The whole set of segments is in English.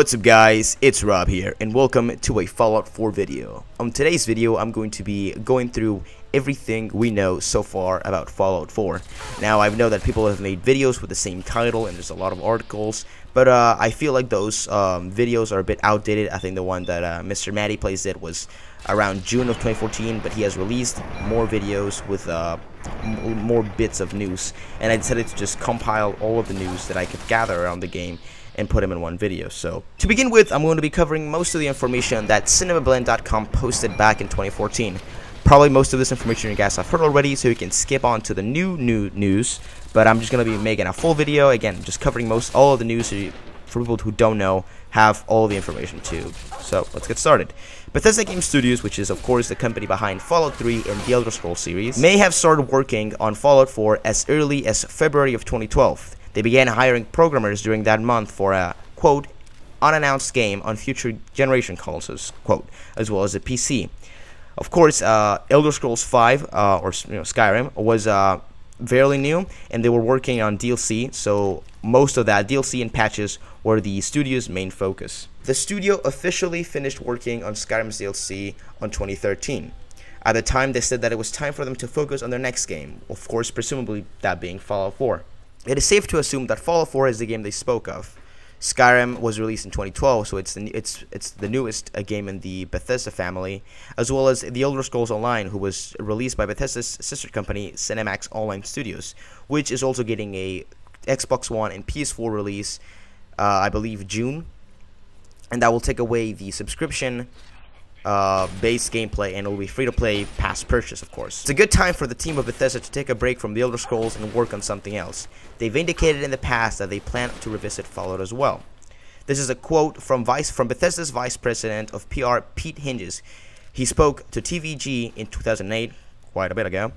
What's up guys, it's Rob here and welcome to a Fallout 4 video. On today's video I'm going to be going through everything we know so far about Fallout 4. Now I know that people have made videos with the same title and there's a lot of articles, but I feel like those videos are a bit outdated. I think the one that Mr. Matty Plays did was around June of 2014, but he has released more videos with more bits of news, and I decided to just compile all of the news that I could gather around the game and put them in one video. So to begin with, I'm going to be covering most of the information that cinemablend.com posted back in 2014. Probably most of this information you guys have heard already, so you can skip on to the new news, but I'm just going to be making a full video, again, just covering all of the news, so for people who don't know, have all the information too. So let's get started. Bethesda Game Studios, which is of course the company behind Fallout 3 and the Elder Scrolls series, may have started working on Fallout 4 as early as February of 2012. They began hiring programmers during that month for a, quote, unannounced game on future generation consoles, quote, as well as the PC. Of course, Elder Scrolls 5, or Skyrim, was fairly new, and they were working on DLC, so most of that DLC and patches were the studio's main focus. The studio officially finished working on Skyrim's DLC on 2013. At the time, they said that it was time for them to focus on their next game, of course, presumably that being Fallout 4. It is safe to assume that Fallout 4 is the game they spoke of. Skyrim was released in 2012, so it's the newest game in the Bethesda family, as well as the Elder Scrolls Online, who was released by Bethesda's sister company, ZeniMax Online Studios, which is also getting a Xbox One and PS4 release, I believe June, and that will take away the subscription based gameplay, and it will be free to play past purchase, of course. It's a good time for the team of Bethesda to take a break from the Elder Scrolls and work on something else. They've indicated in the past that they plan to revisit Fallout as well. This is a quote from Bethesda's Vice President of PR, Pete Hinges. He spoke to TVG in 2008, quite a bit ago.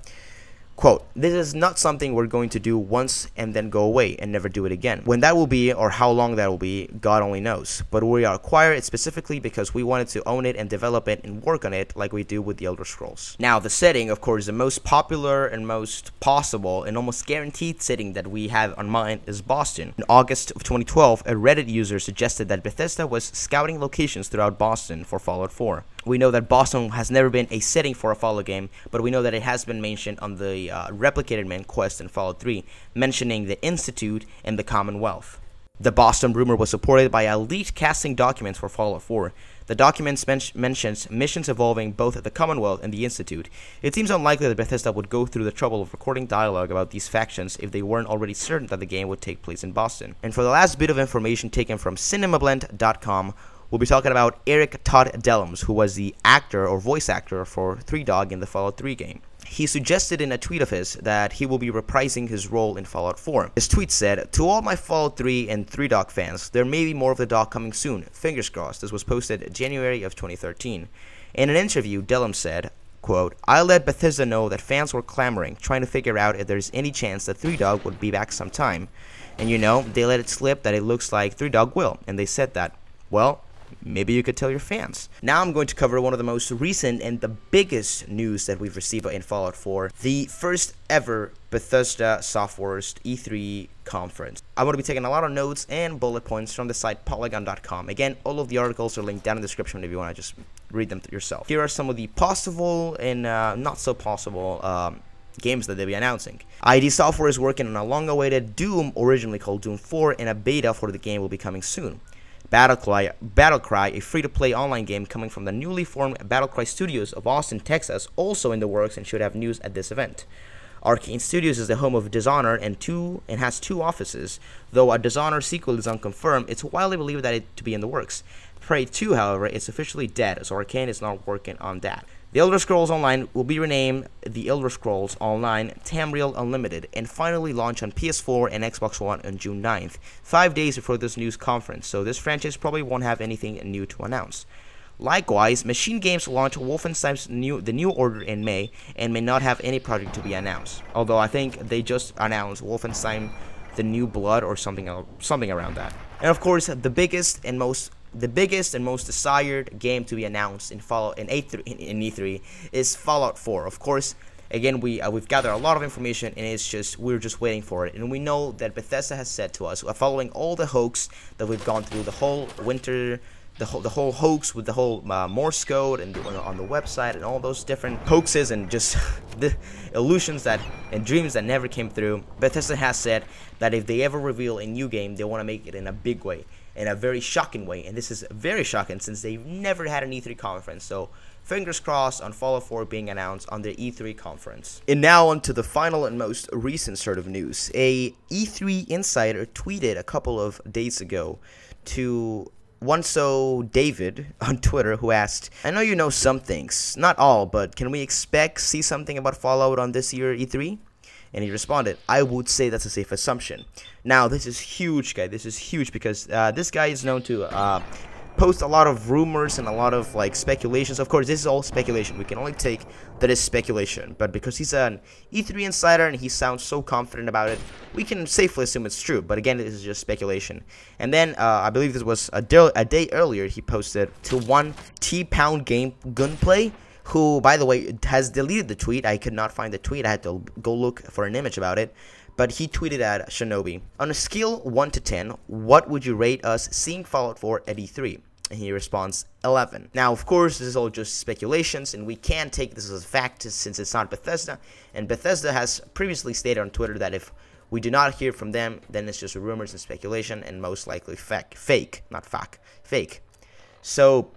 Quote, "This is not something we're going to do once and then go away and never do it again. When that will be, or how long that will be, God only knows. But we acquire it specifically because we wanted to own it and develop it and work on it like we do with the Elder Scrolls." Now, the setting, of course, the most popular and most possible and almost guaranteed setting that we have on mind is Boston. In August of 2012, a Reddit user suggested that Bethesda was scouting locations throughout Boston for Fallout 4. We know that Boston has never been a setting for a Fallout game, but we know that it has been mentioned on the Replicated Man quest in Fallout 3, mentioning the Institute and the Commonwealth. The Boston rumor was supported by leaked casting documents for Fallout 4. The documents mentions missions involving both the Commonwealth and the Institute. It seems unlikely that Bethesda would go through the trouble of recording dialogue about these factions if they weren't already certain that the game would take place in Boston. And for the last bit of information taken from cinemablend.com, we'll be talking about Eric Todd Dellums, who was the actor or voice actor for Three Dog in the Fallout 3 game. He suggested in a tweet of his that he will be reprising his role in Fallout 4. His tweet said, "To all my Fallout 3 and Three Dog fans, there may be more of the dog coming soon. Fingers crossed." This was posted January of 2013. In an interview, Dellums said, quote, "I let Bethesda know that fans were clamoring, trying to figure out if there's any chance that Three Dog would be back sometime. And they let it slip that it looks like Three Dog will. And they said that, well, maybe you could tell your fans." Now I'm going to cover one of the most recent and the biggest news that we've received in Fallout 4, the first ever Bethesda Software's E3 conference. I'm going to be taking a lot of notes and bullet points from the site polygon.com. Again, all of the articles are linked down in the description if you want to just read them yourself. Here are some of the possible and not so possible games that they'll be announcing. ID Software is working on a long-awaited Doom, originally called Doom 4, and a beta for the game will be coming soon. Battlecry, a free-to-play online game coming from the newly formed Battlecry Studios of Austin, Texas, also in the works and should have news at this event. Arcane Studios is the home of Dishonored and has two offices. Though a Dishonored sequel is unconfirmed, it's widely believed that it to be in the works. Prey 2, however, is officially dead, so Arcane is not working on that. The Elder Scrolls Online will be renamed The Elder Scrolls Online Tamriel Unlimited and finally launch on PS4 and Xbox One on June 9th, 5 days before this news conference, so this franchise probably won't have anything new to announce. Likewise, Machine Games launched Wolfenstein's The New Order in May and may not have any project to be announced, although I think they just announced Wolfenstein The New Blood or something around that. And of course, the biggest and most desired game to be announced in E3 is Fallout 4. Of course, again, we've gathered a lot of information, and we're just waiting for it. And we know that Bethesda has said to us, following all the hoax that we've gone through, the whole winter, the whole hoax with the whole Morse code and on the website and all those different hoaxes and just the illusions and dreams that never came through. Bethesda has said that if they ever reveal a new game, they want to make it in a big way, in a very shocking way. And this is very shocking since they've never had an E3 conference. So fingers crossed on Fallout 4 being announced on the E3 conference. And now on to the final and most recent sort of news. A E3 insider tweeted a couple of days ago to David on Twitter, who asked, "I know you know some things, not all, but can we see something about Fallout on this year E3?" And he responded, "I would say that's a safe assumption." Now, this is huge, guy. This is huge because this guy is known to post a lot of rumors and a lot of like speculations. Of course, this is all speculation. We can only take that as speculation. But because he's an E3 insider and he sounds so confident about it, we can safely assume it's true. But again, this is just speculation. And then I believe this was a day earlier, he posted to one T-Pound Game Gunplay, who, by the way, has deleted the tweet. I could not find the tweet. I had to go look for an image about it. But he tweeted at Shinobi, "On a scale 1 to 10, what would you rate us seeing Fallout 4 at E3? And he responds, 11. Now, of course, this is all just speculations, and we can't take this as a fact since it's not Bethesda. And Bethesda has previously stated on Twitter that if we do not hear from them, then it's just rumors and speculation, and most likely fake. So,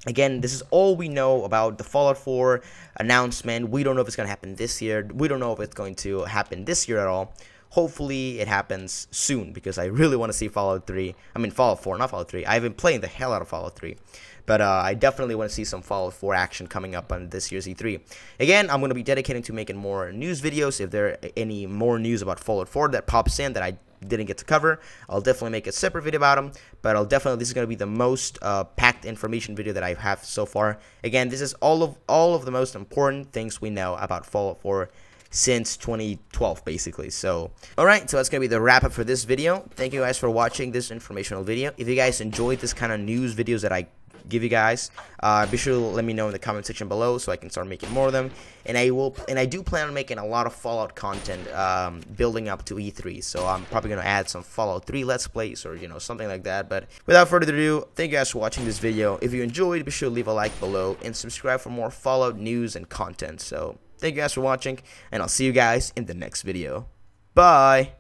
again, this is all we know about the Fallout 4 announcement. We don't know if it's going to happen this year. We don't know if it's going to happen this year at all. Hopefully, it happens soon, because I really want to see Fallout 4, not Fallout 3. I've been playing the hell out of Fallout 3. But I definitely want to see some Fallout 4 action coming up on this year's E3. Again, I'm going to be dedicating to making more news videos. If there are any more news about Fallout 4 that pops in that I didn't get to cover, I'll definitely make a separate video about them. But this is going to be the most packed information video that I have so far. Again, this is all of the most important things we know about Fallout 4 since 2012, basically. So, alright, so that's going to be the wrap up for this video. Thank you guys for watching this informational video. If you guys enjoyed this kind of news videos that I give you guys, be sure to let me know in the comment section below so I can start making more of them. And I do plan on making a lot of Fallout content building up to E3. So I'm probably going to add some Fallout 3 Let's Plays or something like that. But without further ado, thank you guys for watching this video. If you enjoyed, be sure to leave a like below and subscribe for more Fallout news and content. So thank you guys for watching, and I'll see you guys in the next video. Bye!